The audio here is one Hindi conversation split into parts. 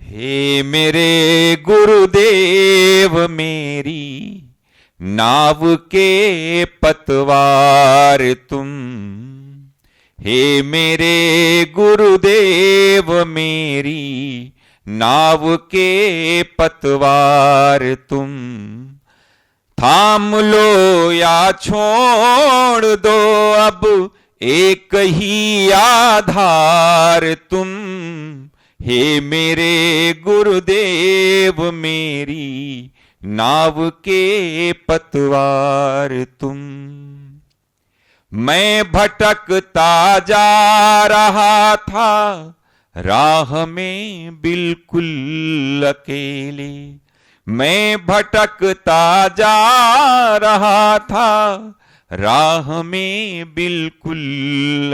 हे मेरे गुरुदेव मेरी नाव के पतवार तुम। हे मेरे गुरुदेव मेरी नाव के पतवार तुम। थाम लो या छोड़ दो अब एक ही आधार तुम। हे मेरे गुरुदेव मेरी नाव के पतवार तुम। मैं भटकता जा रहा था राह में बिल्कुल अकेले। मैं भटकता जा रहा था राह में बिल्कुल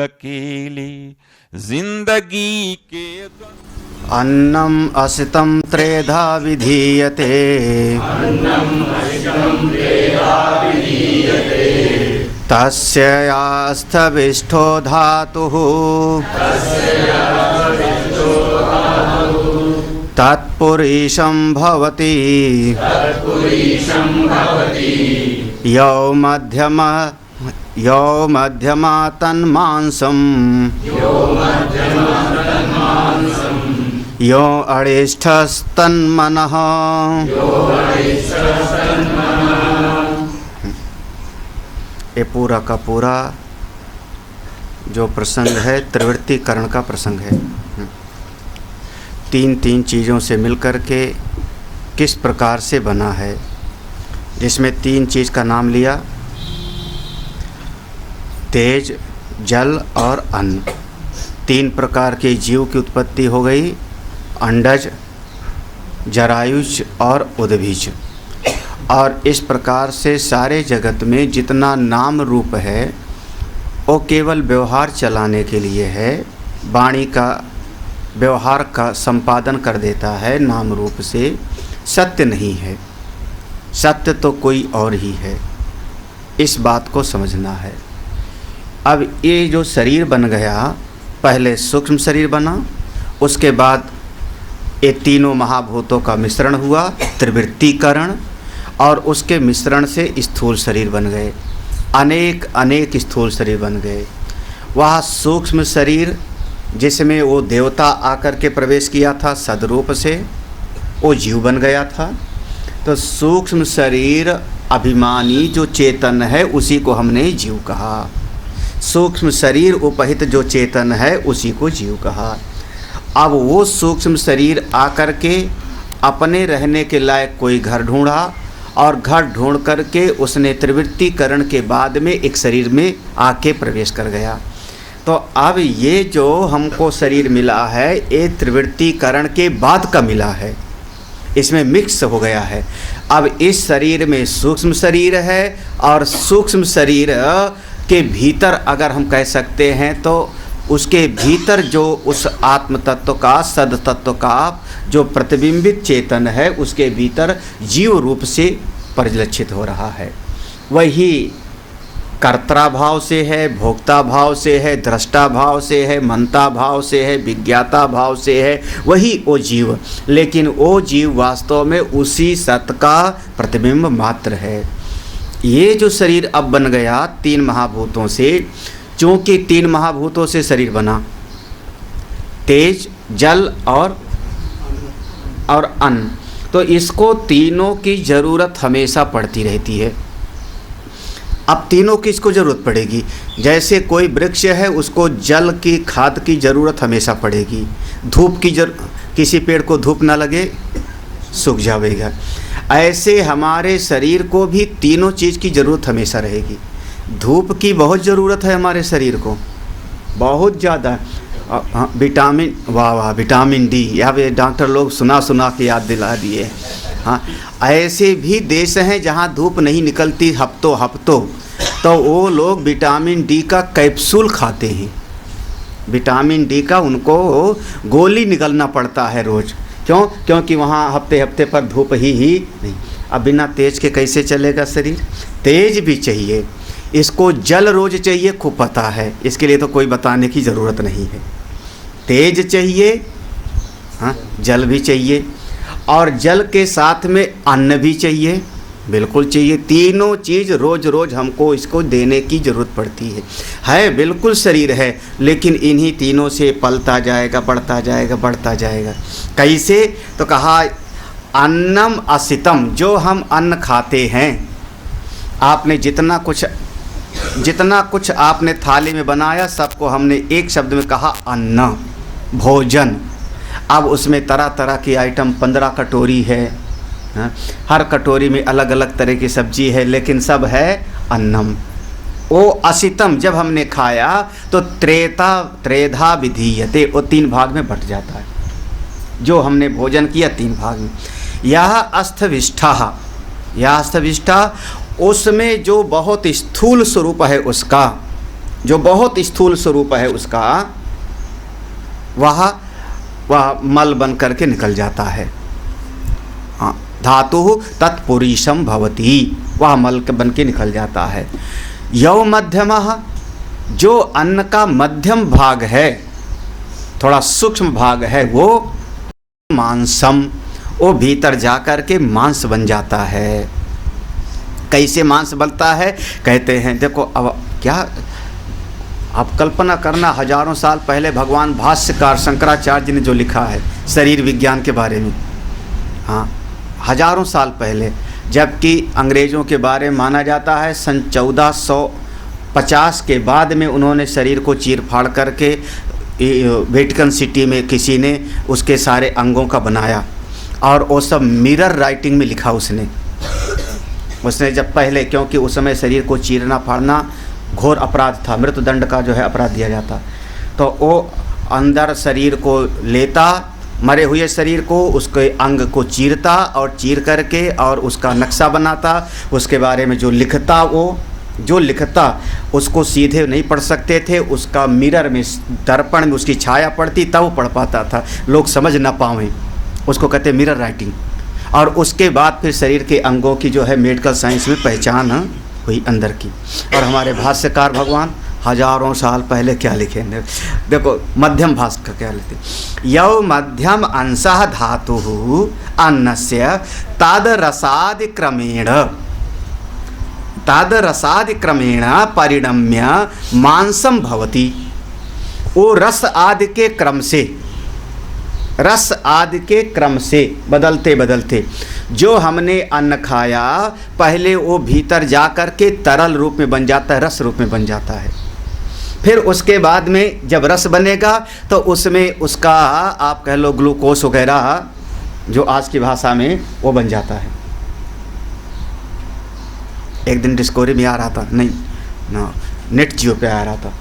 अकेले। जिंदगी के अन्नम असितं त्रेधा विधीयते। तस्य यास्थविष्ठो धातुः तत्पुरुषं भवति। यो मध्यमा तन्मांसं यो अरिष्ठस्तन्मनः। ये पूरा का पूरा जो प्रसंग है त्रिवृत्तिकरण का प्रसंग है। तीन तीन चीज़ों से मिलकर के किस प्रकार से बना है, जिसमें तीन चीज़ का नाम लिया, तेज, जल और अन्न। तीन प्रकार के जीव की उत्पत्ति हो गई, अंडज, जरायुज और उद्भिज। और इस प्रकार से सारे जगत में जितना नाम रूप है वो केवल व्यवहार चलाने के लिए है। वाणी का व्यवहार का संपादन कर देता है नाम रूप से, सत्य नहीं है। सत्य तो कोई और ही है, इस बात को समझना है। अब ये जो शरीर बन गया, पहले सूक्ष्म शरीर बना, उसके बाद ये तीनों महाभूतों का मिश्रण हुआ त्रिवृत्तिकरण, और उसके मिश्रण से स्थूल शरीर बन गए। अनेक अनेक स्थूल शरीर बन गए। वह सूक्ष्म शरीर जिसमें वो देवता आकर के प्रवेश किया था सदरूप से, वो जीव बन गया था। तो सूक्ष्म शरीर अभिमानी जो चेतन है उसी को हमने जीव कहा। सूक्ष्म शरीर उपहित जो चेतन है उसी को जीव कहा। अब वो सूक्ष्म शरीर आकर के अपने रहने के लायक कोई घर ढूंढा, और घर ढूंढ करके उसने त्रिवृत्तिकरण के बाद में एक शरीर में आके प्रवेश कर गया। तो अब ये जो हमको शरीर मिला है ये त्रिवृत्तिकरण के बाद का मिला है, इसमें मिक्स हो गया है। अब इस शरीर में सूक्ष्म शरीर है, और सूक्ष्म शरीर के भीतर अगर हम कह सकते हैं तो उसके भीतर जो उस आत्म तत्व का, सद तत्व का जो प्रतिबिंबित चेतन है उसके भीतर जीव रूप से परिलक्षित हो रहा है। वही कर्ता भाव से है, भोक्ता भाव से है, दृष्टा भाव से है, मनता भाव से है, विज्ञाता भाव से है, वही वो जीव। लेकिन वो जीव वास्तव में उसी सत का प्रतिबिंब मात्र है। ये जो शरीर अब बन गया तीन महाभूतों से, चूँकि तीन महाभूतों से शरीर बना, तेज, जल और अन्न, तो इसको तीनों की ज़रूरत हमेशा पड़ती रहती है। अब तीनों की इसको ज़रूरत पड़ेगी। जैसे कोई वृक्ष है उसको जल की, खाद की ज़रूरत हमेशा पड़ेगी। धूप की किसी पेड़ को धूप ना लगे सूख जाएगा। ऐसे हमारे शरीर को भी तीनों चीज़ की ज़रूरत हमेशा रहेगी। धूप की बहुत ज़रूरत है हमारे शरीर को, बहुत ज़्यादा। विटामिन, वाह विटामिन डी, या वे डॉक्टर लोग सुना के याद दिला दिए। हाँ, ऐसे भी देश हैं जहाँ धूप नहीं निकलती हफ्तों, तो वो लोग विटामिन डी का कैप्सूल खाते हैं। विटामिन डी का उनको गोली निकलना पड़ता है रोज़। क्यों? क्योंकि वहाँ हफ्ते पर धूप ही नहीं। अब बिना तेज के कैसे चलेगा शरीर? तेज भी चाहिए, इसको जल रोज चाहिए, खूब पता है, इसके लिए तो कोई बताने की ज़रूरत नहीं है। तेज चाहिए, हाँ, जल भी चाहिए और जल के साथ में अन्न भी चाहिए, बिल्कुल चाहिए। तीनों चीज़ रोज़ रोज़ हमको इसको देने की ज़रूरत पड़ती है बिल्कुल शरीर है, लेकिन इन्हीं तीनों से पलता जाएगा, बढ़ता जाएगा, बढ़ता जाएगा। कैसे? तो कहा अन्नम असितम, जो हम अन्न खाते हैं, आपने जितना कुछ आपने थाली में बनाया सबको हमने एक शब्द में कहा अन्न, भोजन। अब उसमें तरह तरह की आइटम 15 कटोरी है, हर कटोरी में अलग अलग तरह की सब्जी है, लेकिन सब है अन्नम। ओ असितम, जब हमने खाया तो त्रेधा विधीयते, वो 3 भाग में बट जाता है। जो हमने भोजन किया 3 भाग में। यह अस्थविष्ठा, यह अस्थविष्ठा, उसमें जो बहुत स्थूल स्वरूप है उसका, जो बहुत स्थूल स्वरूप है उसका, वह मल बन करके निकल जाता है। हाँ, धातु तत्पुरीशम भवती, वह मल बन के निकल जाता है। यौ मध्यमः, जो अन्न का मध्यम भाग है, थोड़ा सूक्ष्म भाग है, वो मांसम, वो भीतर जाकर के मांस बन जाता है। कैसे मांस बनता है? कहते हैं देखो, अब क्या आप कल्पना करना, हजारों साल पहले भगवान भाष्यकार शंकराचार्य जी ने जो लिखा है शरीर विज्ञान के बारे में, हाँ, हजारों साल पहले, जबकि अंग्रेज़ों के बारे में माना जाता है सन 1450 के बाद में उन्होंने शरीर को चीर फाड़ करके वेटिकन सिटी में किसी ने उसके सारे अंगों का बनाया, और वो सब मिरर राइटिंग में लिखा उसने जब पहले, क्योंकि उस समय शरीर को चीरना फाड़ना घोर अपराध था, मृत्युदंड का जो है अपराध दिया जाता, तो वो अंदर शरीर को लेता, मरे हुए शरीर को, उसके अंग को चीरता और चीर करके और उसका नक्शा बनाता, उसके बारे में जो लिखता, वो जो लिखता उसको सीधे नहीं पढ़ सकते थे, उसका मिरर में, दर्पण में उसकी छाया पड़ती, तब वो पढ़ पाता था, लोग समझ ना पाएँ, उसको कहते मिरर राइटिंग। और उसके बाद फिर शरीर के अंगों की जो है मेडिकल साइंस में पहचान हुई अंदर की। और हमारे भाष्यकार भगवान हजारों साल पहले क्या लिखे, देखो मध्यम भाष का क्या लिखते, यौ मध्यम अंशः धातुः अन्नस्य तद्रसादिक्रमेण परिणम्य मांसम भवति। वो रस आदि के क्रम से, रस आदि के क्रम से बदलते बदलते जो हमने अन्न खाया, पहले वो भीतर जा कर के तरल रूप में बन जाता है, रस रूप में बन जाता है। फिर उसके बाद में जब रस बनेगा तो उसमें उसका आप कह लो ग्लूकोज वगैरह, जो आज की भाषा में, वो बन जाता है। एक दिन डिस्कवरी में आ रहा था, नहीं ना, नेट जियो पे आ रहा था,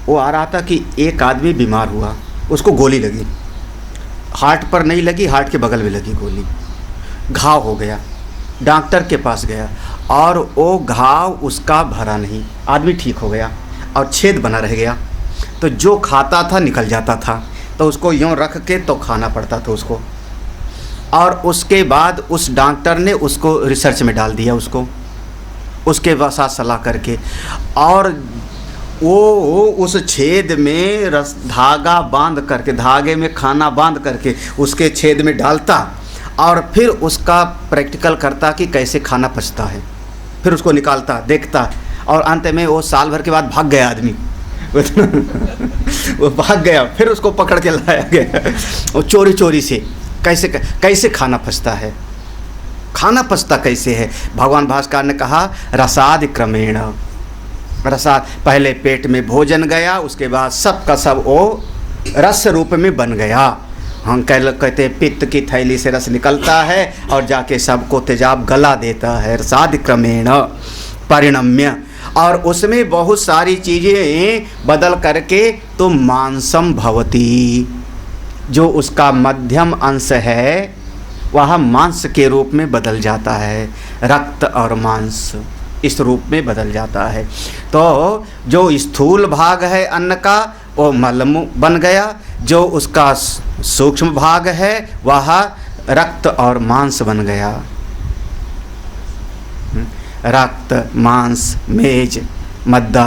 वो आ रहा था कि एक आदमी बीमार हुआ, उसको गोली लगी, हार्ट पर नहीं लगी, हार्ट के बगल में लगी गोली, घाव हो गया, डॉक्टर के पास गया और वो घाव उसका भरा नहीं, आदमी ठीक हो गया और छेद बना रह गया। तो जो खाता था निकल जाता था, तो उसको यूँ रख के तो खाना पड़ता था उसको। और उसके बाद उस डॉक्टर ने उसको रिसर्च में डाल दिया, उसके साथ सलाह करके, और वो उस छेद में रस धागा बांध करके, धागे में खाना बांध करके उसके छेद में डालता और फिर उसका प्रैक्टिकल करता कि कैसे खाना पचता है, फिर उसको निकालता, देखता, और अंत में वो साल भर के बाद भाग गया आदमी वो भाग गया, फिर उसको पकड़ के लाया गया, वो चोरी चोरी से कैसे खाना पचता है, खाना पचता कैसे है। भगवान भास्कर ने कहा रसादि क्रमेण, रसाद, पहले पेट में भोजन गया, उसके बाद सब का सब वो रस रूप में बन गया। हम कहते हैं पित्त की थैली से रस निकलता है और जाके सबको तेजाब गला देता है। रसादि क्रमेण परिणम्य, और उसमें बहुत सारी चीज़ें बदल करके तो मांसम भवती, जो उसका मध्यम अंश है वह मांस के रूप में बदल जाता है, रक्त और मांस इस रूप में बदल जाता है। तो जो स्थूल भाग है अन्न का वो मल बन गया, जो उसका सूक्ष्म भाग है वह रक्त और मांस बन गया। रक्त, मांस, मेज, मद्दा,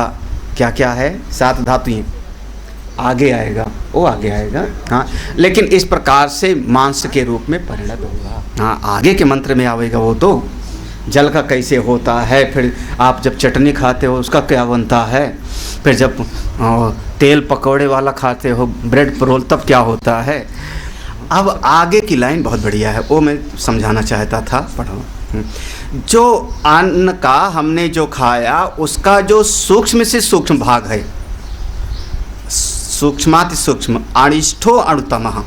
क्या क्या है, 7 धातुएं, आगे आएगा, वो आगे आएगा। हाँ, लेकिन इस प्रकार से मांस के रूप में परिणत होगा। हाँ, आगे के मंत्र में आवेगा वो तो। जल का कैसे होता है, फिर आप जब चटनी खाते हो उसका क्या बनता है, फिर जब तेल पकौड़े वाला खाते हो, ब्रेड रोल, तब क्या होता है। अब आगे की लाइन बहुत बढ़िया है, वो मैं समझाना चाहता था, पढ़ो। जो अन्न का हमने जो खाया उसका जो सूक्ष्म से सूक्ष्म भाग है, सूक्ष्माति सूक्ष्म, अणिष्ठो अणुतमः,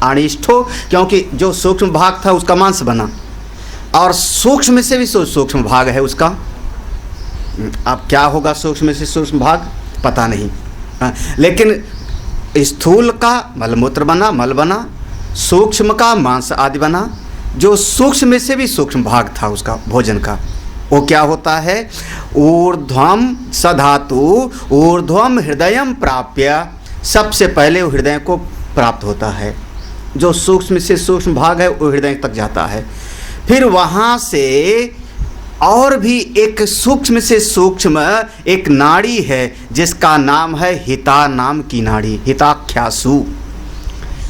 अणिष्ठो क्योंकि जो सूक्ष्म भाग था उसका मांस बना, और सूक्ष्म से भी सूक्ष्म भाग है उसका। अब क्या होगा सूक्ष्म से सूक्ष्म भाग पता नहीं, लेकिन स्थूल का मलमूत्र बना, मल बना, सूक्ष्म का मांस आदि बना। जो सूक्ष्म से भी सूक्ष्म भाग था उसका भोजन का, वो क्या होता है, ऊर्ध्वम सधातु ऊर्ध्वम हृदयम प्राप्य, सबसे पहले वो हृदय को प्राप्त होता है। जो सूक्ष्म से सूक्ष्म भाग है वो हृदय तक जाता है, फिर वहाँ से और भी एक सूक्ष्म से सूक्ष्म एक नाड़ी है जिसका नाम है हिता नाम की नाड़ी, हिताख्यासु,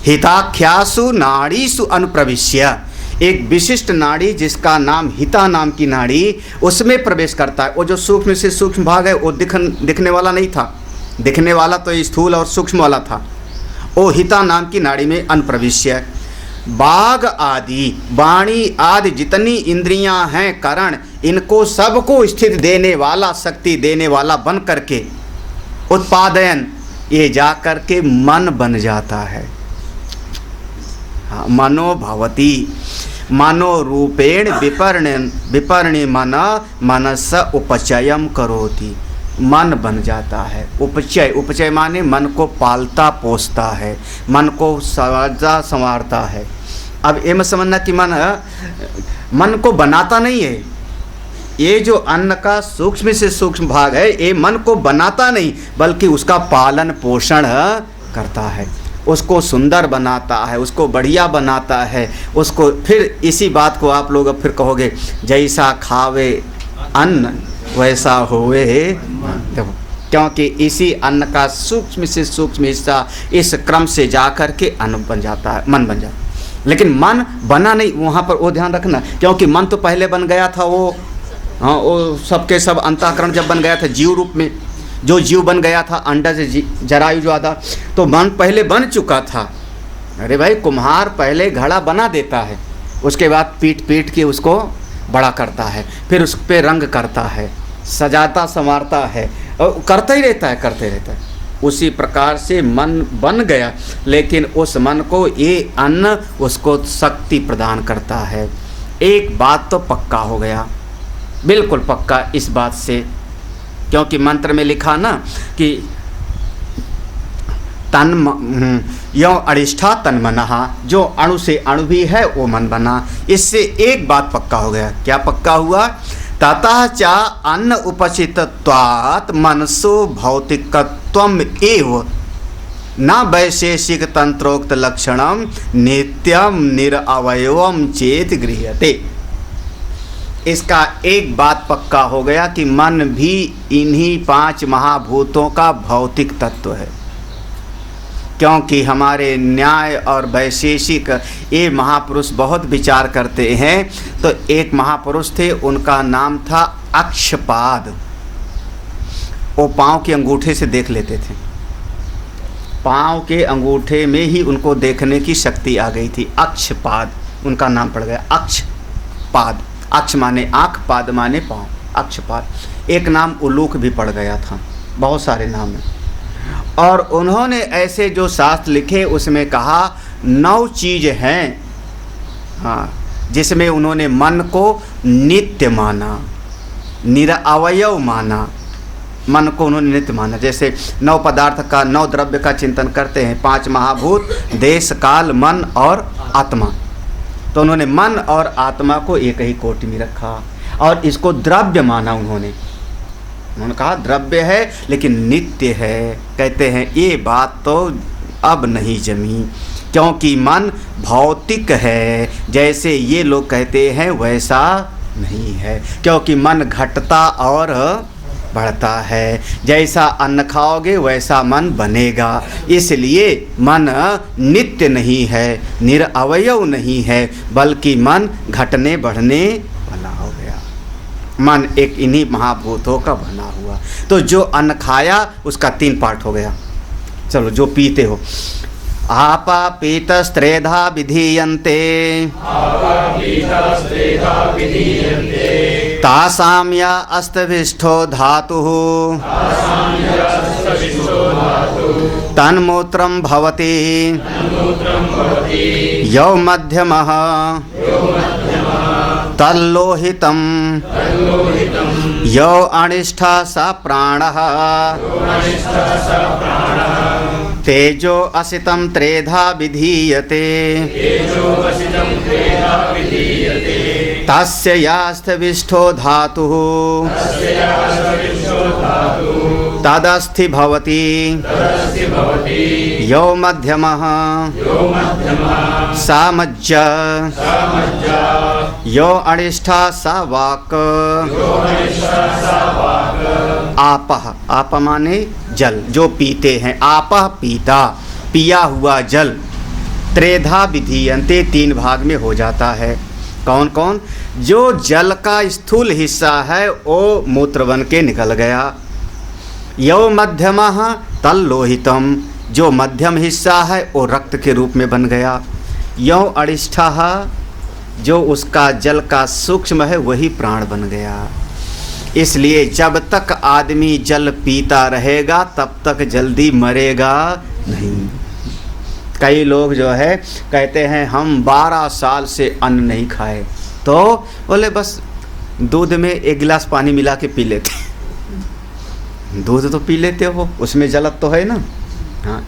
हिताख्यासु नाड़ीसु अनुप्रविश्य, एक विशिष्ट नाड़ी जिसका नाम हिता नाम की नाड़ी, उसमें प्रवेश करता है। वो जो सूक्ष्म से सूक्ष्म भाग है वो दिखने वाला नहीं था, दिखने वाला तो स्थूल और सूक्ष्म वाला था। वो हिता नाम की नाड़ी में अनुप्रविश्य, बाघ आदि वाणी आदि जितनी इंद्रियां हैं करण, इनको सबको स्थित देने वाला, शक्ति देने वाला बन करके उत्पादन, ये जा करके मन बन जाता है। मनो भवति, मनो रूपेण विपर्णे मन मनस उपचयम करोति, मन बन जाता है। उपचय, उपचय माने मन को पालता पोसता है, मन को सजा संवारता है। अब ये मत समझना कि मन को बनाता नहीं है। ये जो अन्न का सूक्ष्म से सूक्ष्म भाग है ये मन को बनाता नहीं, बल्कि उसका पालन पोषण करता है, उसको सुंदर बनाता है, उसको बढ़िया बनाता है, उसको। फिर इसी बात को आप लोग अब फिर कहोगे, जैसा खावे अन्न वैसा होवे, देखो, क्योंकि इसी अन्न का सूक्ष्म से सूक्ष्म हिस्सा इस क्रम से जा कर के अन्न बन जाता है, मन बन जाता है। लेकिन मन बना नहीं, वहाँ पर वो ध्यान रखना, क्योंकि मन तो पहले बन गया था वो। हाँ, वो सबके सब अंतःकरण जब बन गया था जीव रूप में, जो जीव बन गया था अंडज जरायु जो आता, तो मन पहले बन चुका था। अरे भाई, कुम्हार पहले घड़ा बना देता है, उसके बाद पीट पीट के उसको बड़ा करता है, फिर उस पर रंग करता है, सजाता संवारता है, और करता ही रहता है, करते रहता है। उसी प्रकार से मन बन गया, लेकिन उस मन को ये अन्न उसको शक्ति प्रदान करता है। एक बात तो पक्का हो गया, बिल्कुल पक्का इस बात से, क्योंकि मंत्र में लिखा ना कि तन यो अरिष्ठा तन मनहा, जो अणु से अणु भी है वो मन बना। इससे एक बात पक्का हो गया। क्या पक्का हुआ, ततः च अन्न उपचितत्वात् मनसो भौतिकत्वम एव न वैशेषिक तंत्रोक्त लक्षणम नित्यम निरअवयवम चेत गृह्यते। इसका एक बात पक्का हो गया कि मन भी इन्हीं 5 महाभूतों का भौतिक तत्व है, क्योंकि हमारे न्याय और वैशेषिक ये महापुरुष बहुत विचार करते हैं। तो एक महापुरुष थे, उनका नाम था अक्षपाद। वो पाँव के अंगूठे से देख लेते थे, पाँव के अंगूठे में ही उनको देखने की शक्ति आ गई थी। अक्षपाद उनका नाम पड़ गया, अक्षपाद। अक्ष माने आँख, पाद माने पाँव, अक्षपाद। एक नाम उल्लूक भी पड़ गया था, बहुत सारे नाम हैं। और उन्होंने ऐसे जो शास्त्र लिखे उसमें कहा 9 चीज़ हैं, हाँ, जिसमें उन्होंने मन को नित्य माना, निरअवयव माना, मन को उन्होंने नित्य माना। जैसे 9 पदार्थ का, 9 द्रव्य का चिंतन करते हैं, 5 महाभूत, देश काल मन और आत्मा। तो उन्होंने मन और आत्मा को एक ही कोटि में रखा और इसको द्रव्य माना। उन्होंने कहा द्रव्य है लेकिन नित्य है। कहते हैं ये बात तो अब नहीं जमी, क्योंकि मन भौतिक है, जैसे ये लोग कहते हैं वैसा नहीं है, क्योंकि मन घटता और बढ़ता है। जैसा अन्न खाओगे वैसा मन बनेगा। इसलिए मन नित्य नहीं है, निरअवयव नहीं है, बल्कि मन घटने बढ़ने वाला हो गया। मन एक इन्हीं महाभूतों का बना हुआ। तो जो अन्न खाया उसका 3 पार्ट हो गया। चलो जो पीते हो, आपा पीतस्त्रेधा विधीयन्ते तासां या अस्तविष्ठो धातुः तन्मूत्रं भवति यौ मध्यमः तल्लोहितं यौ अनिष्ठा स प्राणः तेजो असितं त्रेधा विधीयते तस्य यास्थविष्ठो धातुः तदस्थि भवति यो मध्यमः सा मज्ज यो अनिष्ठा सा वाक् आपः, आप माने जल, जो पीते हैं। आपः पीता, पिया हुआ जल। त्रेधा विधीयन्ते, 3 भाग में हो जाता है। कौन कौन? जो जल का स्थूल हिस्सा है वो मूत्र बन के निकल गया। यौ मध्यमः तल्लोहितम, जो मध्यम हिस्सा है वो रक्त के रूप में बन गया। यौ अनिष्ठः, जो उसका जल का सूक्ष्म है वही प्राण बन गया। इसलिए जब तक आदमी जल पीता रहेगा तब तक जल्दी मरेगा नहीं। कई लोग जो है कहते हैं हम 12 साल से अन्न नहीं खाए, तो बोले बस दूध में 1 गिलास पानी मिला के पी लेते। दूध तो पी लेते हो, उसमें जलत तो है ना। हाँ,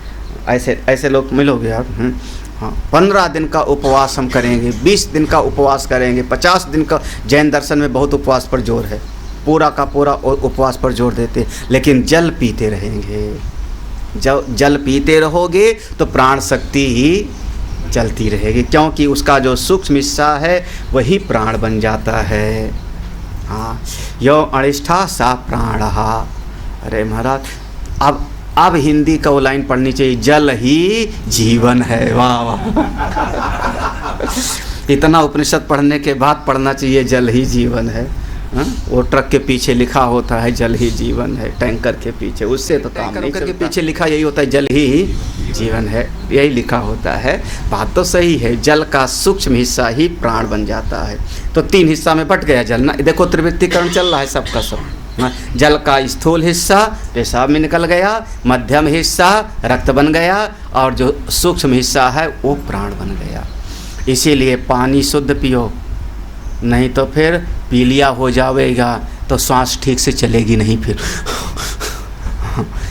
ऐसे लोग मिलोगे आप। हाँ, 15 दिन का उपवास हम करेंगे, 20 दिन का उपवास करेंगे, 50 दिन का। जैन दर्शन में बहुत उपवास पर जोर है, पूरा का पूरा उपवास पर जोर देते, लेकिन जल पीते रहेंगे। जब जल पीते रहोगे तो प्राण शक्ति ही चलती रहेगी, क्योंकि उसका जो सूक्ष्म हिस्सा है वही प्राण बन जाता है। हाँ, यो अनिष्ठा सा प्राणः। अरे महाराज, अब हिंदी का वो लाइन पढ़नी चाहिए, जल ही जीवन है। वाह वाह। इतना उपनिषद पढ़ने के बाद पढ़ना चाहिए जल ही जीवन है। हाँ? वो ट्रक के पीछे लिखा होता है जल ही जीवन है, टैंकर के पीछे, उससे तो काम नहीं चलता। के पीछे लिखा यही होता है जल ही जीवन है, यही लिखा होता है। बात तो सही है, जल का सूक्ष्म हिस्सा ही प्राण बन जाता है। तो 3 हिस्सा में बट गया जल ना। देखो त्रिवृत्तिकरण चल रहा है सबका सब। जल का स्थूल हिस्सा पेशाब में निकल गया, मध्यम हिस्सा रक्त बन गया, और जो सूक्ष्म हिस्सा है वो प्राण बन गया। इसीलिए पानी शुद्ध पियो, नहीं तो फिर पीलिया हो जाएगा तो सांस ठीक से चलेगी नहीं। फिर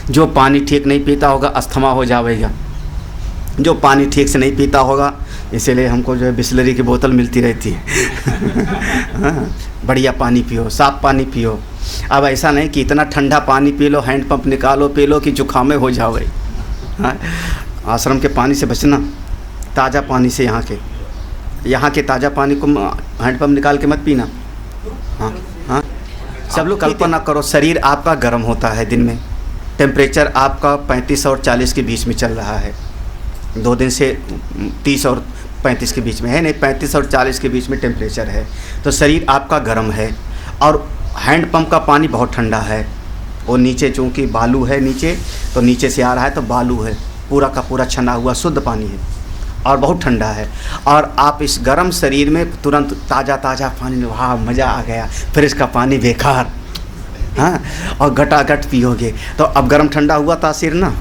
जो पानी ठीक नहीं पीता होगा अस्थमा हो जाएगा, जो पानी ठीक से नहीं पीता होगा। इसीलिए हमको जो है बिस्लरी की बोतल मिलती रहती है। हाँ, बढ़िया पानी पियो, साफ पानी पियो। अब ऐसा नहीं कि इतना ठंडा पानी पी लो, हैंड पंप निकालो पी लो कि जुकामें हो जाए। हाँ, आश्रम के पानी से बचना, ताज़ा पानी से, यहाँ के ताज़ा पानी को हैंड पंप निकाल के मत पीना। हाँ हाँ, सब लोग कल्पना करो, शरीर आपका गर्म होता है दिन में, टेम्परेचर आपका 35 और 40 के बीच में चल रहा है। 2 दिन से 30 और 35 के बीच में है, नहीं 35 और 40 के बीच में टेम्परेचर है। तो शरीर आपका गर्म है, और हैंड पंप का पानी बहुत ठंडा है। वो नीचे चूँकि बालू है नीचे, तो नीचे से आ रहा है तो बालू है, पूरा का पूरा छना हुआ शुद्ध पानी है और बहुत ठंडा है। और आप इस गर्म शरीर में तुरंत ताज़ा ताज़ा पानी, वाह मज़ा आ गया, फ्रिज का पानी बेकार। हाँ, और घटाघट पियोगे तो अब गर्म ठंडा हुआ तासीर ना,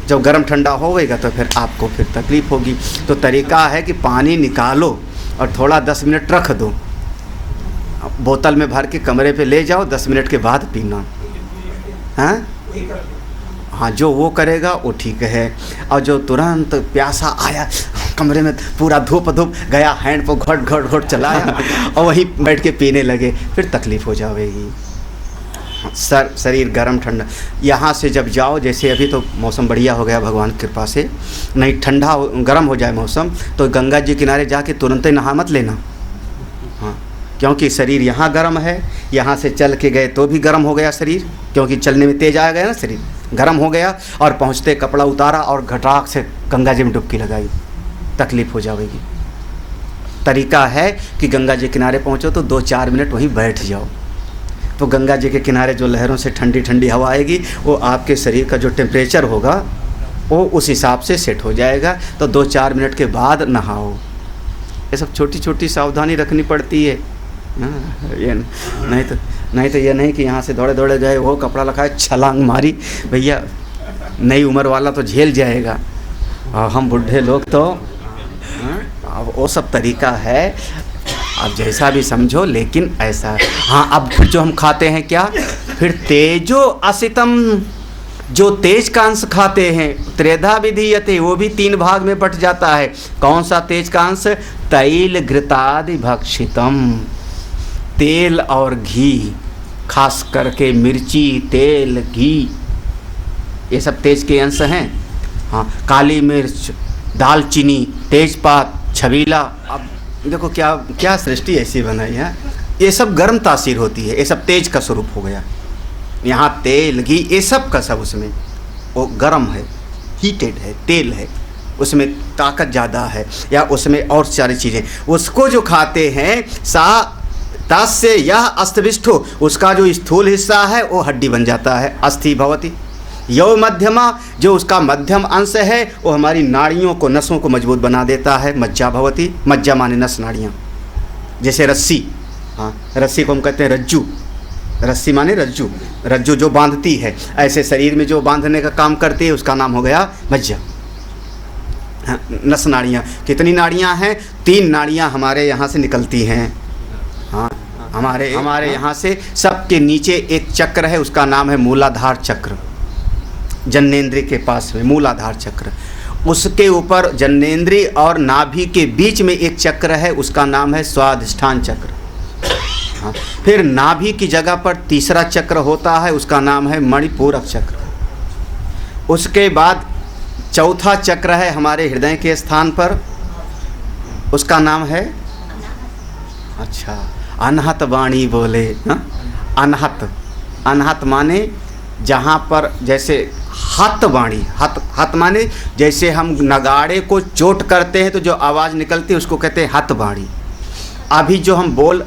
जब गर्म ठंडा होगा तो फिर आपको फिर तकलीफ़ होगी। तो तरीका है कि पानी निकालो और थोड़ा 10 मिनट रख दो, बोतल में भर के कमरे पे ले जाओ, 10 मिनट के बाद पीना। हाँ हाँ, जो वो करेगा वो ठीक है। और जो तुरंत प्यासा आया, कमरे में पूरा धूप गया, हैंड पर घट घट घट चलाया और वहीं बैठ के पीने लगे, फिर तकलीफ़ हो जाएगी। शरीर गर्म ठंडा, यहाँ से जब जाओ, जैसे अभी तो मौसम बढ़िया हो गया भगवान की कृपा से, नहीं ठंडा गर्म हो जाए मौसम तो गंगा जी किनारे जाके तुरंत ही नहा मत लेना। हाँ, क्योंकि शरीर यहाँ गर्म है, यहाँ से चल के गए तो भी गर्म हो गया शरीर, क्योंकि चलने में तेज आ गया ना, शरीर गर्म हो गया, और पहुँचते कपड़ा उतारा और घटाक से गंगा जी में डुबकी लगाई, तकलीफ़ हो जाएगी। तरीका है कि गंगा जी किनारे पहुँचो तो 2-4 मिनट वहीं बैठ जाओ, तो गंगा जी के किनारे जो लहरों से ठंडी ठंडी हवा आएगी, वो आपके शरीर का जो टेम्परेचर होगा वो उस हिसाब से सेट हो जाएगा। तो 2-4 मिनट के बाद नहाओ। ये सब छोटी छोटी सावधानी रखनी पड़ती है। ये नहीं तो ये नहीं कि यहाँ से दौड़े दौड़े गए, वो कपड़ा लगाए छलांग मारी, भैया नई उम्र वाला तो झेल जाएगा, और हम बुढ़े लोग तो अब वो सब तरीका है, अब जैसा भी समझो, लेकिन ऐसा है। हाँ, अब फिर जो हम खाते हैं क्या, फिर तेजो असितम, जो तेज का अंश खाते हैं, त्रेधा विधीयते, वो भी 3 भाग में बट जाता है। कौन सा तेज का अंश, तैल घृतादि भक्षितम, तेल और घी, खास करके मिर्ची, तेल, घी, ये सब तेज के अंश हैं। हाँ, काली मिर्च, दालचीनी, तेजपात, छबीला। अब देखो क्या क्या सृष्टि ऐसी बनाई है, ये सब गर्म तासीर होती है, ये सब तेज का स्वरूप हो गया। यहाँ तेल, घी, ये सब का सब उसमें वो गर्म है, हीटेड है, तेल है, उसमें ताकत ज़्यादा है, या उसमें और सारी चीज़ें, उसको जो खाते हैं सा तस्य यह अस्तविष्ठो, उसका जो स्थूल हिस्सा है वो हड्डी बन जाता है, अस्थि भवति। यो मध्यमा, जो उसका मध्यम अंश है वो हमारी नाड़ियों को, नसों को मजबूत बना देता है, मज्जा भवति। मज्जा माने नस, नाड़ियाँ, जैसे रस्सी। हाँ, रस्सी को हम कहते हैं रज्जू, रस्सी माने रज्जू, रज्जू जो बांधती है, ऐसे शरीर में जो बांधने का काम करती है उसका नाम हो गया मज्जा। हाँ, नस नाड़ियाँ, कितनी नाड़ियाँ हैं, 3 नाड़ियाँ हमारे यहाँ से निकलती हैं। हाँ, हमारे यहाँ से सबके नीचे एक चक्र है, उसका नाम है मूलाधार चक्र, जनेंद्रिय के पास में मूलाधार चक्र, उसके ऊपर जनेंद्रिय और नाभि के बीच में एक चक्र है, उसका नाम है स्वाधिष्ठान चक्र। हाँ, फिर नाभि की जगह पर तीसरा चक्र होता है, उसका नाम है मणिपूरक चक्र। उसके बाद चौथा चक्र है हमारे हृदय के स्थान पर, उसका नाम है, अच्छा, अनहत वाणी बोले। हाँ, अनहत, अनहत माने जहाँ पर, जैसे हत वाणी, हत माने जैसे हम नगाड़े को चोट करते हैं तो जो आवाज़ निकलती है उसको कहते हैं हत वाणी। अभी जो हम बोल,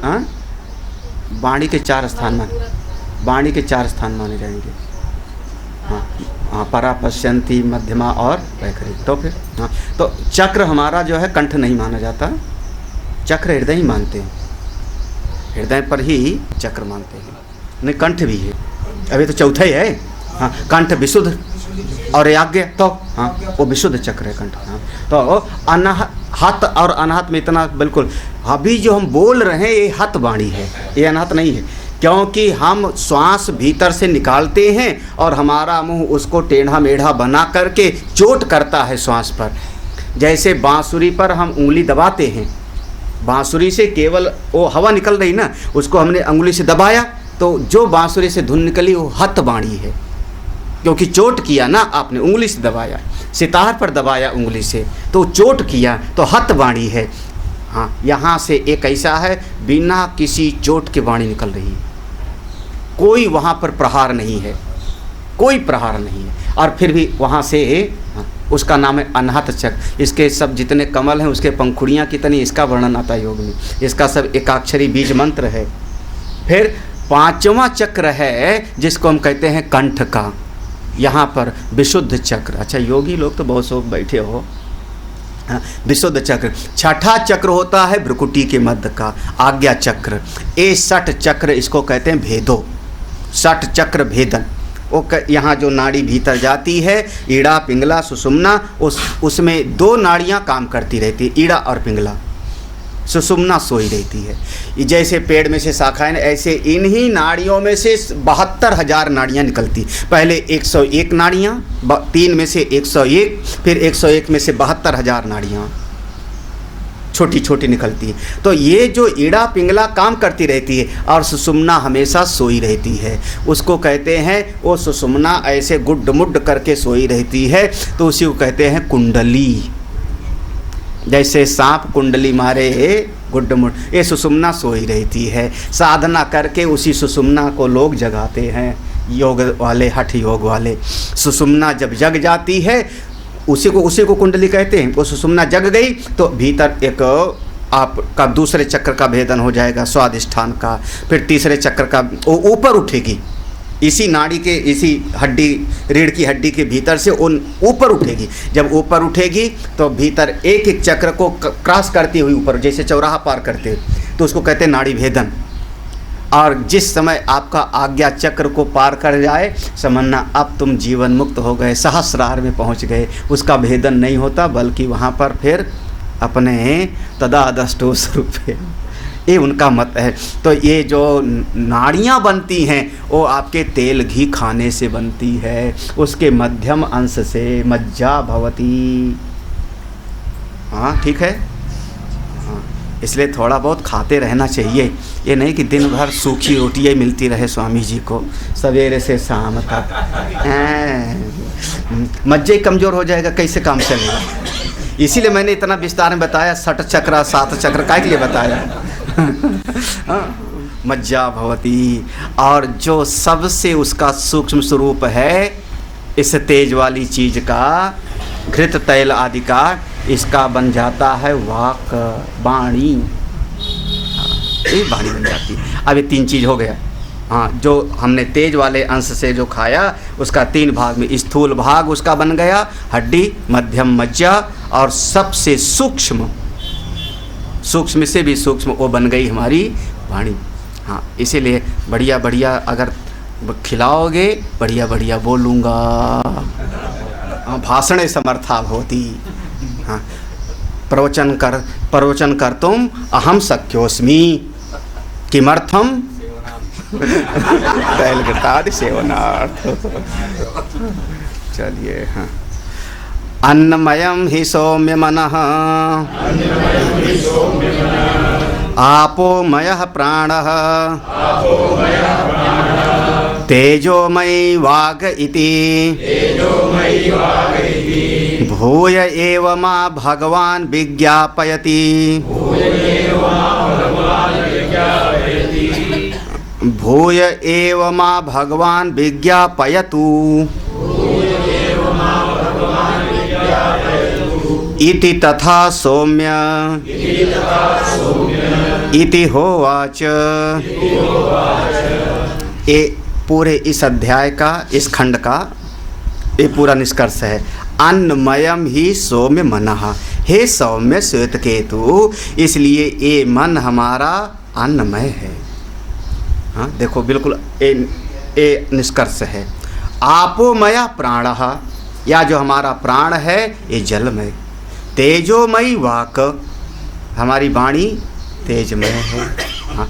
वाणी के 4 स्थान माने, वाणी के 4 स्थान माने जाएंगे। हाँ हाँ, परा, पश्यंती, मध्यमा और वैखरी। तो फिर हाँ, तो चक्र हमारा जो है कंठ नहीं माना जाता, चक्र हृदय ही मानते हैं, हृदय पर ही चक्र मानते हैं। नहीं, कंठ भी है, अभी तो चौथा ही है। हाँ, कंठ विशुद्ध और याज्ञ, तो हाँ वो विशुद्ध चक्र है कंठ। हाँ, तो अनहत और अनहत में इतना बिल्कुल, अभी जो हम बोल रहे हैं ये हत वाणी है, ये अनहत नहीं है, क्योंकि हम श्वास भीतर से निकालते हैं और हमारा मुंह उसको टेढ़ा मेढ़ा बना करके चोट करता है श्वास पर। जैसे बांसुरी पर हम उंगली दबाते हैं, बांसुरी से केवल वो हवा निकल रही ना, उसको हमने उंगली से दबाया तो जो बांसुरी से धुन निकली वो हत वाणी है, क्योंकि चोट किया ना आपने, उंगली से दबाया, सितार पर दबाया उंगली से, तो चोट किया, तो हत वाणी है। हाँ, यहाँ से एक ऐसा है बिना किसी चोट के वाणी निकल रही है, कोई वहाँ पर प्रहार नहीं है, कोई प्रहार नहीं है, और फिर भी वहाँ से उसका नाम है अनहत चक्र। इसके सब जितने कमल हैं उसके पंखुड़ियाँ कितनी, इसका वर्णन आता है योग में, इसका सब एकाक्षरी बीज मंत्र है। फिर 5वां चक्र है जिसको हम कहते हैं कंठ का, यहाँ पर विशुद्ध चक्र। अच्छा, योगी लोग तो बहुत सो बैठे हो, विशुद्ध चक्र। 6ठा चक्र होता है भ्रुकुटी के मध्य का, आज्ञा चक्र। ये 60 चक्र इसको कहते हैं भेदो, 60 चक्र भेदन। वो यहाँ जो नाड़ी भीतर जाती है, ईड़ा, पिंगला, सुषुम्ना, उसमें 2 नाड़ियाँ काम करती रहती है, ईड़ा और पिंगला, सुषुम्ना सोई रहती है। जैसे पेड़ में से शाखाएं, ऐसे इन्हीं नाड़ियों में से 72,000 नाड़ियाँ निकलती। पहले 101 नाड़ियाँ, 3 में से 101, फिर 101 में से 72,000 नाड़ियाँ छोटी छोटी निकलती है। तो ये जो ईड़ा पिंगला काम करती रहती है और सुषुम्ना हमेशा सोई रहती है, उसको कहते हैं, वो सुषुम्ना ऐसे गुड्ड मुड्ड करके सोई रहती है, तो उसी को कहते हैं कुंडली। जैसे सांप कुंडली मारे गुड्डमुड, ये सुषुम्ना सोई रहती है। साधना करके उसी सुषुम्ना को लोग जगाते हैं, योग वाले, हठ योग वाले। सुषुम्ना जब जग जाती है, उसी को कुंडली कहते हैं। वो सुषुम्ना जग गई तो भीतर एक आपका दूसरे चक्र का भेदन हो जाएगा, स्वादिष्ठान का। फिर तीसरे चक्र का वो ऊपर उठेगी, इसी नाड़ी के, इसी हड्डी, रीढ़ की हड्डी के भीतर से उन ऊपर उठेगी। जब ऊपर उठेगी तो भीतर एक एक चक्र को क्रॉस करती हुई ऊपर, जैसे चौराहा पार करते हैं, तो उसको कहते हैं नाड़ी भेदन। और जिस समय आपका आज्ञा चक्र को पार कर जाए, समझना अब तुम जीवन मुक्त हो गए, सहस्रार में पहुंच गए। उसका भेदन नहीं होता, बल्कि वहाँ पर फिर अपने तदादष्टो स्वरूप, ये उनका मत है। तो ये जो नाड़ियाँ बनती हैं वो आपके तेल घी खाने से बनती है, उसके मध्यम अंश से मज्जा भवती। हाँ ठीक है, हाँ, इसलिए थोड़ा बहुत खाते रहना चाहिए। ये नहीं कि दिन भर सूखी रोटियाँ मिलती रहे स्वामी जी को सवेरे से शाम तक। मज्जे कमज़ोर हो जाएगा, कैसे काम चलेगा। इसीलिए मैंने इतना विस्तार में बताया, 6 चक्र 7 चक्र काय के लिए बताया। मज्जा भवती। और जो सबसे उसका सूक्ष्म स्वरूप है इस तेज वाली चीज़ का, घृत तैल आदि का, इसका बन जाता है वाक, वाणी। ये वाणी बन जाती है। अब ये 3 चीज़ हो गया। हाँ, जो हमने तेज वाले अंश से जो खाया उसका 3 भाग में, स्थूल भाग उसका बन गया हड्डी, मध्यम मज्जा, और सबसे सूक्ष्म, सूक्ष्म से भी सूक्ष्म वो बन गई हमारी वाणी। हाँ, इसीलिए बढ़िया बढ़िया अगर खिलाओगे, बढ़िया बढ़िया बोलूँगा। हाँ, भाषणे समर्था भवति। हाँ, प्रवचन कर तुम अहम शक्योस्मि किमर्थम तैलघृतादि सेवनार्थ। चलिए, हाँ। अन्नमयं हि सौम्य मनः आपोमयः प्राणः तेजोमयी वाग इति भूय एव मा भगवान् विज्ञापयति। भूय एव मा भगवान् विज्ञापयतु इति तथा सौम्य इति होवाच। ये पूरे इस अध्याय का, इस खंड का ये पूरा निष्कर्ष है। अन्नमयम ही सौम्य मनः, हे सौम्य श्वेत केतु, इसलिए ये मन हमारा अन्नमय है। हाँ देखो, बिल्कुल ये निष्कर्ष है। आपोमय प्राणः, या जो हमारा प्राण है ये जलमय। तेजोमयी वाक, हमारी वाणी तेजमय है। हाँ,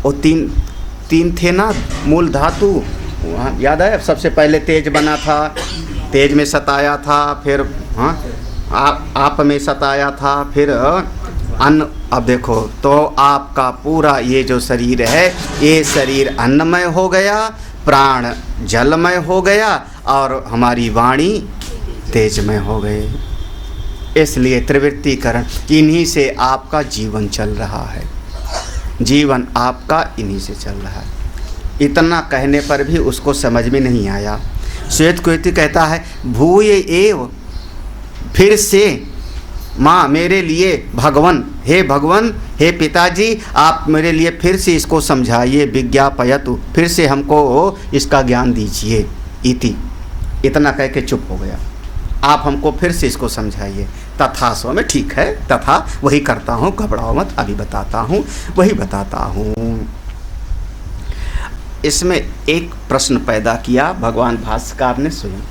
और तीन थे ना मूल धातु, याद है? सबसे पहले तेज बना था, तेज में सताया था, फिर हाँ आप में सताया था, फिर अन्न। अब देखो तो आपका पूरा ये जो शरीर है, ये शरीर अन्नमय हो गया, प्राण जलमय हो गया, और हमारी वाणी तेजमय हो गई। इसलिए त्रिवृत्तिकरण, इन्हीं से आपका जीवन चल रहा है। जीवन आपका इन्हीं से चल रहा है। इतना कहने पर भी उसको समझ में नहीं आया। श्वेत केतु कहता है भूय एव, फिर से माँ मेरे लिए, भगवान, हे भगवान, हे पिताजी, आप मेरे लिए फिर से इसको समझाइए, विज्ञापयतु, फिर से हमको इसका ज्ञान दीजिए। इति, इतना कह के चुप हो गया। आप हमको फिर से इसको समझाइए। तथा सो में, ठीक है, तथा वही करता हूँ, घबराओ मत, अभी बताता हूँ, वही बताता हूँ। इसमें एक प्रश्न पैदा किया भगवान भास्कर ने स्वयं,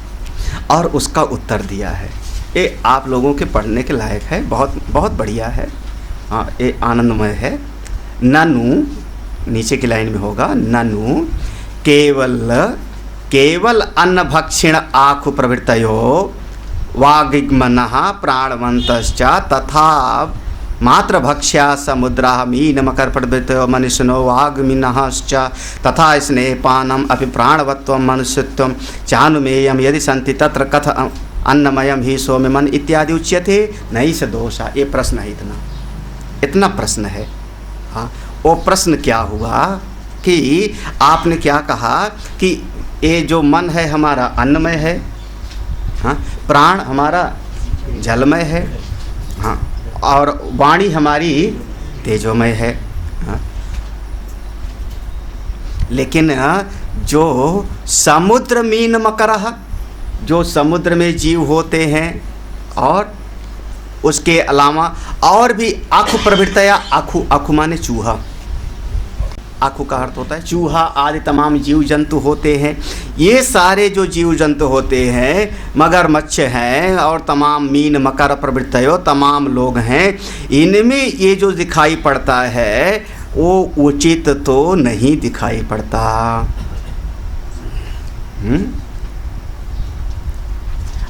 और उसका उत्तर दिया है। ये आप लोगों के पढ़ने के लायक है, बहुत बहुत बढ़िया है। हाँ, ये आनंदमय है। ननु, नीचे की लाइन में होगा, ननु केवल अन्न भक्षिण आखु प्रवृत्तयो वागिग्मनः प्राणवन्तश्च तथा मात्र भक्ष्या समुद्रा मीनमकर प्रवृत्तयो मनुष्यनो वाग्मिनश्च तथा स्नेहपानम अपि प्राणवत्वं मनुष्यत्वं चानुमेयं यदि सन्ति तत्र कथ अन्नमयम ही सौम्य मन इत्यादि उच्यते नहीं स दोषा। ये प्रश्न है इतना। इतना प्रश्न है। हाँ, वो प्रश्न क्या हुआ कि आपने क्या कहा कि ये जो मन है हमारा अन्नमय है, हाँ, प्राण हमारा जलमय है, हाँ, और वाणी हमारी तेजोमय है, हाँ। लेकिन जो समुद्र मीन मकरह, जो समुद्र में जीव होते हैं और उसके अलावा और भी आखु प्रवृत्तया, आखु आखु माने चूहा, आखु का अर्थ होता है चूहा आदि तमाम जीव जंतु होते हैं। ये सारे जो जीव जंतु होते हैं, मगरमच्छ हैं और तमाम मीन मकर प्रवृत्तयो तमाम लोग हैं, इनमें ये जो दिखाई पड़ता है वो उचित तो नहीं दिखाई पड़ता।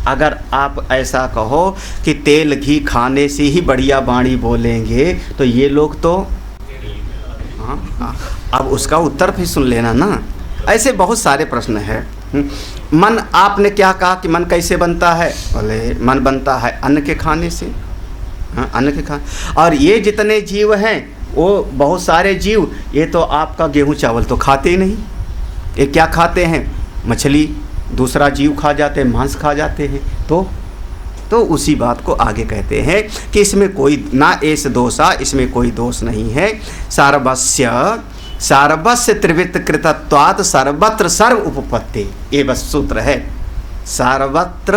अगर आप ऐसा कहो कि तेल घी खाने से ही बढ़िया वाणी बोलेंगे तो ये लोग तो, हाँ, अब उसका उत्तर भी सुन लेना ना। ऐसे बहुत सारे प्रश्न हैं। मन, आपने क्या कहा कि मन कैसे बनता है? बोले मन बनता है अन्न के खाने से, हाँ, अन्न के खाने। और ये जितने जीव हैं वो बहुत सारे जीव, ये तो आपका गेहूं चावल तो खाते ही नहीं, ये क्या खाते हैं? मछली, दूसरा जीव खा जाते हैं, मांस खा जाते हैं। तो उसी बात को आगे कहते हैं कि इसमें कोई ना एस दोषा, इसमें कोई दोष नहीं है। सार्वस्य त्रिवित कृतत्वात् सर्वत्र सर्व उपपत्ति, ये बस सूत्र है। सर्वत्र,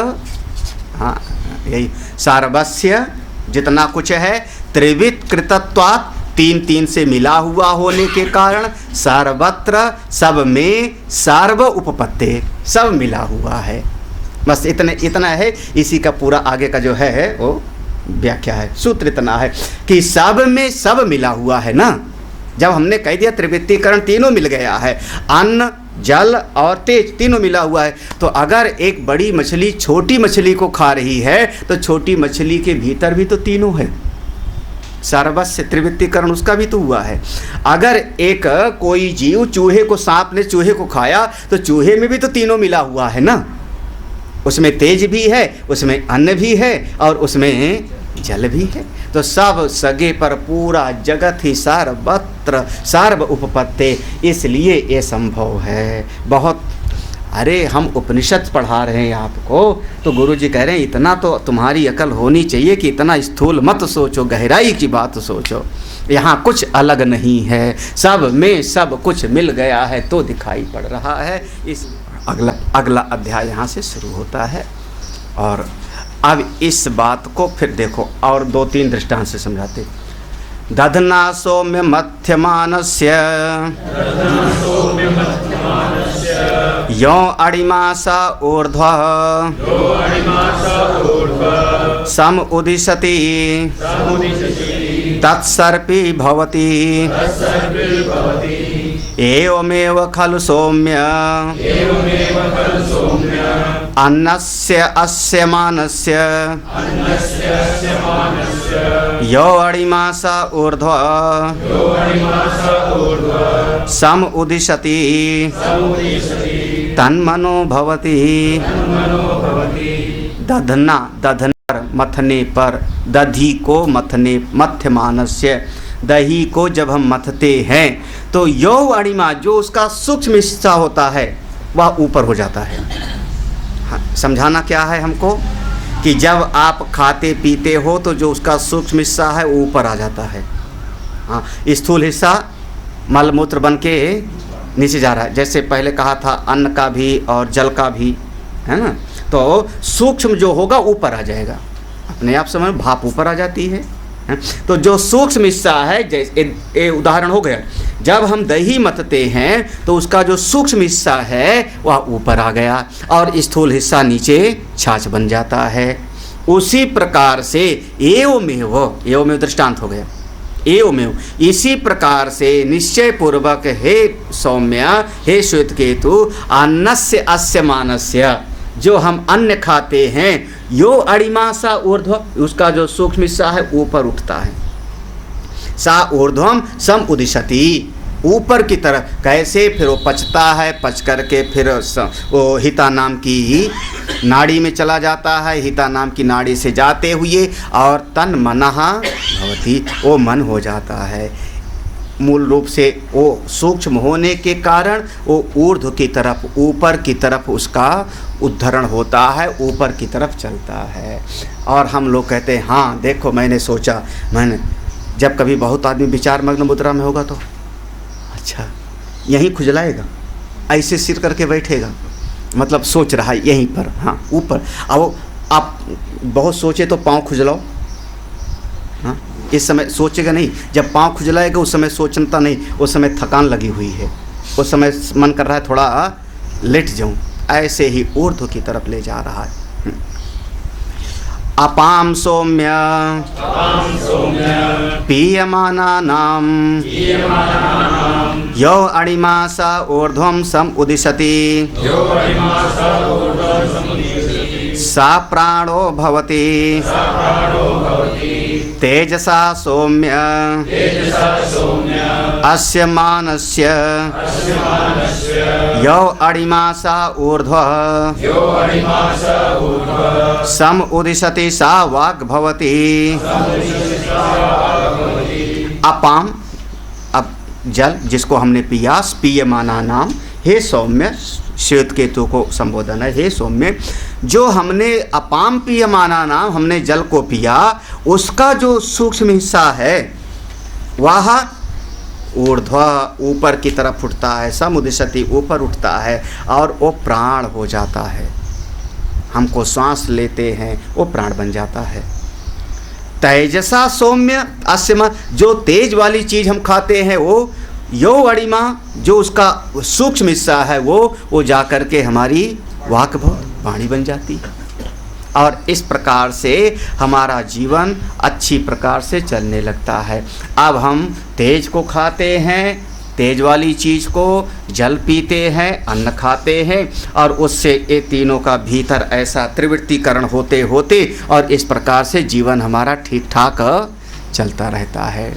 हाँ यही, सार्वस्य जितना कुछ है, त्रिवित कृतत्वात् तीन तीन से मिला हुआ होने के कारण, सर्वत्र सब में, सर्व उपपत्ति सब मिला हुआ है। बस इतना है। इसी का पूरा आगे का जो है वो व्याख्या है। सूत्र इतना है कि सब में सब मिला हुआ है ना। जब हमने कह दिया त्रिवृत्तीकरण तीनों मिल गया है, अन्न जल और तेज तीनों मिला हुआ है, तो अगर एक बड़ी मछली छोटी मछली को खा रही है तो छोटी मछली के भीतर भी तो तीनों है। सर्वस्य त्रिवृत्तीकरण उसका भी तो हुआ है। अगर एक कोई जीव चूहे को, सांप ने चूहे को खाया तो चूहे में भी तो तीनों मिला हुआ है ना। उसमें तेज भी है, उसमें अन्न भी है और उसमें जल भी है। तो सब सगे पर पूरा जगत ही सर्वत्र सर्व उपपत्ति, इसलिए ये संभव है। बहुत, अरे हम उपनिषद पढ़ा रहे हैं आपको, तो गुरुजी कह रहे हैं इतना तो तुम्हारी अकल होनी चाहिए कि इतना स्थूल मत सोचो, गहराई की बात सोचो। यहाँ कुछ अलग नहीं है, सब में सब कुछ मिल गया है तो दिखाई पड़ रहा है। इस अगला अध्याय यहाँ से शुरू होता है। और अब इस बात को फिर देखो और 2-3 दृष्टांत से समझाते। दधना सौम्य मध्यमानस्य यो अणिमासा ऊर्ध्व सम उदिशति तत्सर्पी भवति एवमेव खलु सौम्य अन्नस्य अस्य मानस्य यो अणिमासा ऊर्ध्व सम उदिशति तन्मनो भवति। दधना, दधना मथने पर, दधी को मथने, मथ्यमानस्य दही को जब हम मथते हैं तो यो अणिमा, जो उसका सूक्ष्म हिस्सा होता है वह ऊपर हो जाता है। हाँ, समझाना क्या है हमको कि जब आप खाते पीते हो तो जो उसका सूक्ष्म हिस्सा है वो ऊपर आ जाता है। हाँ, स्थूल हिस्सा मल मूत्र बन के नीचे जा रहा है। जैसे पहले कहा था अन्न का भी और जल का भी, है ना। तो सूक्ष्म जो होगा ऊपर आ जाएगा, अपने आप समझ, भाप ऊपर आ जाती है। तो जो सूक्ष्म हिस्सा है, जैसे उदाहरण हो गया, जब हम दही मथते हैं तो उसका जो सूक्ष्म हिस्सा है वह ऊपर आ गया और स्थूल हिस्सा नीचे छाछ बन जाता है। उसी प्रकार से एवमेव दृष्टांत हो गया। एवमेव, इसी प्रकार से निश्चय पूर्वक हे सौम्य, हे श्वेतकेतु, अन्नस्य अस्य मानस्य, जो हम अन्न खाते हैं, यो अणिमासा ऊर्ध्व, उसका जो सूक्ष्म हिस्सा है ऊपर उठता है। सा ऊर्ध्वम सम उदिशति, ऊपर की तरफ कैसे, फिर वो पचता है, पच करके फिर वो हिता नाम की नाड़ी में चला जाता है, हिता नाम की नाड़ी से जाते हुए और तन मनः भवति, वो मन हो जाता है। मूल रूप से वो सूक्ष्म होने के कारण वो ऊर्ध्व की तरफ, ऊपर की तरफ उसका उद्धरण होता है, ऊपर की तरफ चलता है। और हम लोग कहते हैं हाँ देखो मैंने सोचा, मैंने जब कभी बहुत आदमी विचार मग्न मुद्रा में होगा तो अच्छा यहीं खुजलाएगा, ऐसे सिर करके बैठेगा, मतलब सोच रहा है यहीं पर, हाँ ऊपर। अब आप बहुत सोचे तो पाँव खुजलाओ, हाँ इस समय सोचेगा नहीं, जब पाँव खुजलाएगा उस समय सोचता नहीं, उस समय थकान लगी हुई है, उस समय मन कर रहा है थोड़ा लेट जाऊं, ऐसे ही ऊर्ध्व की तरफ ले जा रहा है। अपाम सौम्य पीयमानानां यो अणिमासा ऊर्ध्वं सम उदिशति सा प्राणो भवति तेजसा सौम्य अस्य मानस्य यो अणिमासा ऊर्ध्वः सम उदिशति सा वाक् भवति। अपाम, अब जल जिसको हमने पिया, पीयमाना नाम, हे सौम्य, श्वेत केतु को संबोधन है, हे सौम्य जो हमने अपाम पीयमाना नाम, हमने जल को पिया, उसका जो सूक्ष्म हिस्सा है वह ऊर्ध्व ऊपर की तरफ उठता है, समुदिशति ऊपर उठता है और वो प्राण हो जाता है। हमको श्वास लेते हैं वो प्राण बन जाता है। तेजसा सौम्य अस्यमा, जो तेज वाली चीज़ हम खाते हैं वो यो अणिमा, जो उसका सूक्ष्म हिस्सा है वो जा कर के हमारी वाक् वाणी बन जाती है। और इस प्रकार से हमारा जीवन अच्छी प्रकार से चलने लगता है। अब हम तेज को खाते हैं, तेज वाली चीज़ को, जल पीते हैं, अन्न खाते हैं, और उससे ये तीनों का भीतर ऐसा त्रिवृत्तीकरण होते होते और इस प्रकार से जीवन हमारा ठीक ठाक चलता रहता है।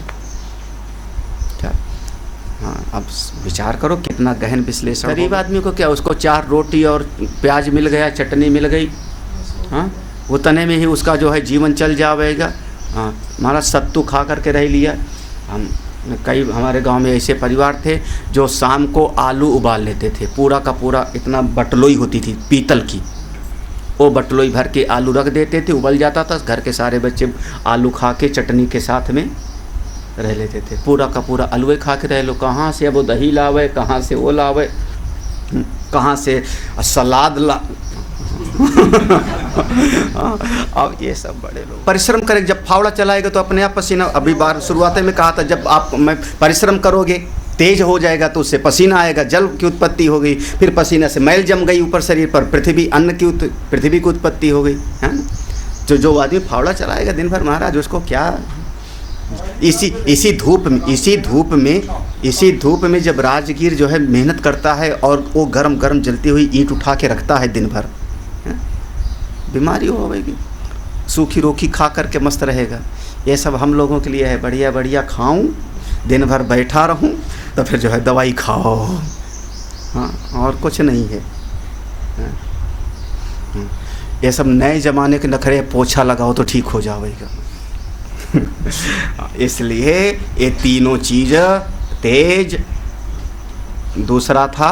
हाँ, अब विचार करो कितना गहन विश्लेषण। गरीब आदमी को क्या, उसको 4 रोटी और प्याज मिल गया, चटनी मिल गई, हाँ उतने में ही उसका जो है जीवन चल जाएगा। हाँ हमारा सत्तू खा करके रह लिया। हम कई हमारे गांव में ऐसे परिवार थे जो शाम को आलू उबाल लेते थे, पूरा का पूरा इतना बटलोई होती थी पीतल की, वो बटलोई भर के आलू रख देते थे, उबल जाता था, घर के सारे बच्चे आलू खा के चटनी के साथ में रह लेते थे। पूरा का पूरा अलुए खा के रह लो, कहाँ से अब वो दही लावे, कहाँ से वो लावे, कहाँ से सलाद ला अब ये सब बड़े लोग परिश्रम करें। जब फावड़ा चलाएगा तो अपने आप पसीना, अभी बार शुरुआत में कहा था जब आप मैं परिश्रम करोगे तेज हो जाएगा तो उससे पसीना आएगा, जल की उत्पत्ति हो गई, फिर पसीना से मैल जम गई ऊपर शरीर पर, पृथ्वी अन्न की पृथ्वी की उत्पत्ति हो गई है ना। जो आदमी फावड़ा चलाएगा दिन भर महाराज, उसको क्या इसी धूप में जब राजगीर जो है मेहनत करता है और वो गरम गरम जलती हुई ईंट उठा के रखता है दिन भर, बीमारी होगी, सूखी रोखी खा करके मस्त रहेगा। ये सब हम लोगों के लिए है, बढ़िया बढ़िया खाऊं, दिन भर बैठा रहूं, तो फिर जो है दवाई खाओ, हाँ और कुछ नहीं है। ये सब नए ज़माने के नखरे, पोछा लगाओ तो ठीक हो जाएगा। इसलिए ये तीनों चीज़, तेज, दूसरा था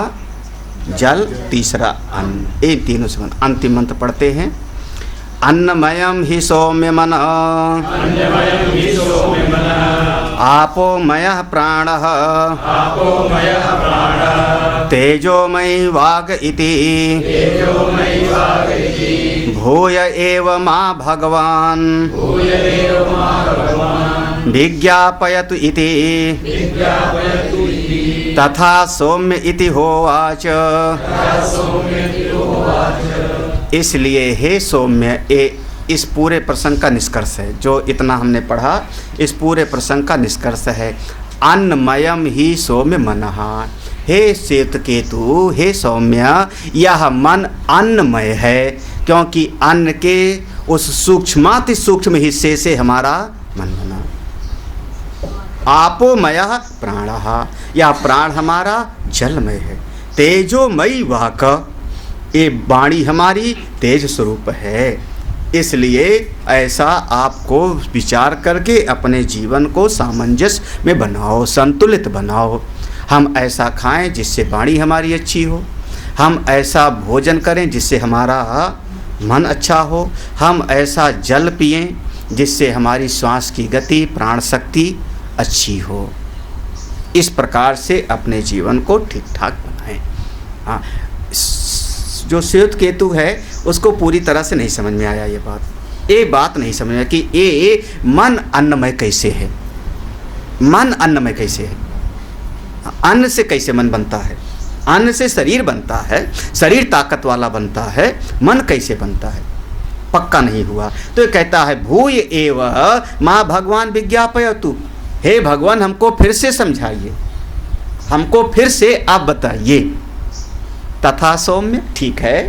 जल, तीसरा अन्न, ये तीनों से अंतिम मंत्र पढ़ते हैं। अन्नमयम हि सौम्य मन आपोमयः प्राणः तेजोमयी वाग इति भूय एव मा भगवान् विज्ञापयतु इति तथा सौम्य इति होवाच। इसलिए हे सौम्य, इस पूरे प्रसंग का निष्कर्ष है, जो इतना हमने पढ़ा इस पूरे प्रसंग का निष्कर्ष है। अन्नमयम ही सौम्य मनः, हे श्वेतकेतु, हे सौम्य, यह मन अन्नमय है, क्योंकि अन्न के उस सूक्ष्माति सूक्ष्म हिस्से से हमारा मन बना। आपोमयः प्राणः, यह प्राण हमारा जलमय है। तेजोमयी वाक, ये वाणी हमारी तेज स्वरूप है। इसलिए ऐसा आपको विचार करके अपने जीवन को सामंजस्य में बनाओ, संतुलित बनाओ। हम ऐसा खाएं जिससे वाणी हमारी अच्छी हो, हम ऐसा भोजन करें जिससे हमारा मन अच्छा हो, हम ऐसा जल पिएं जिससे हमारी श्वास की गति, प्राण शक्ति अच्छी हो। इस प्रकार से अपने जीवन को ठीक ठाक बनाएं। हाँ, जो श्वेत केतु है उसको पूरी तरह से नहीं समझ में आया ये बात नहीं समझ में आया कि ये मन अन्नमय कैसे है, मन अन्नमय कैसे है, अन्न से कैसे मन बनता है, अन्न से शरीर बनता है, शरीर ताकत वाला बनता है, मन कैसे बनता है, पक्का नहीं हुआ। तो ये कहता है भूय एव माँ भगवान विज्ञापयतु, हे भगवान हमको फिर से समझाइए, हमको फिर से आप बताइए। तथा सौम्य, ठीक है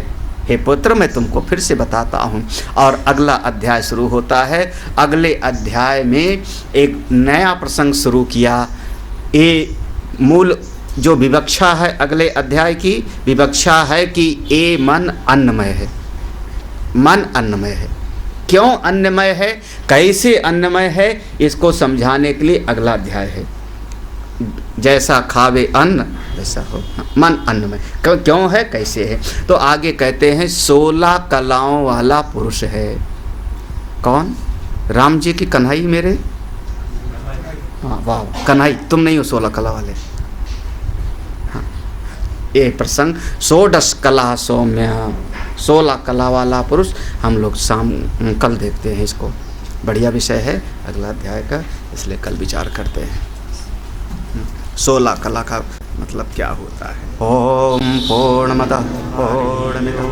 हे पुत्र मैं तुमको फिर से बताता हूँ। और अगला अध्याय शुरू होता है। अगले अध्याय में एक नया प्रसंग शुरू किया। ये मूल जो विवक्षा है अगले अध्याय की विवक्षा है कि ये मन अन्नमय है, मन अन्नमय है। क्यों अन्नमय है, कैसे अन्नमय है, इसको समझाने के लिए अगला अध्याय है। जैसा खावे अन्न वैसा हो, मन अन्नमय क्यों है, कैसे है। तो आगे कहते हैं 16 कलाओं वाला पुरुष है। कौन? राम जी की कन्हई मेरे, हाँ वाह कन्हई, तुम नहीं हो 16 कला वाले। हाँ, ये प्रसंग 16 कला सौम्य, 16 कला वाला पुरुष हम लोग कल देखते हैं। इसको बढ़िया विषय है अगला अध्याय का, इसलिए कल विचार करते हैं 16 कला का मतलब क्या होता है। ओम पूर्णमदः पूर्णमिदं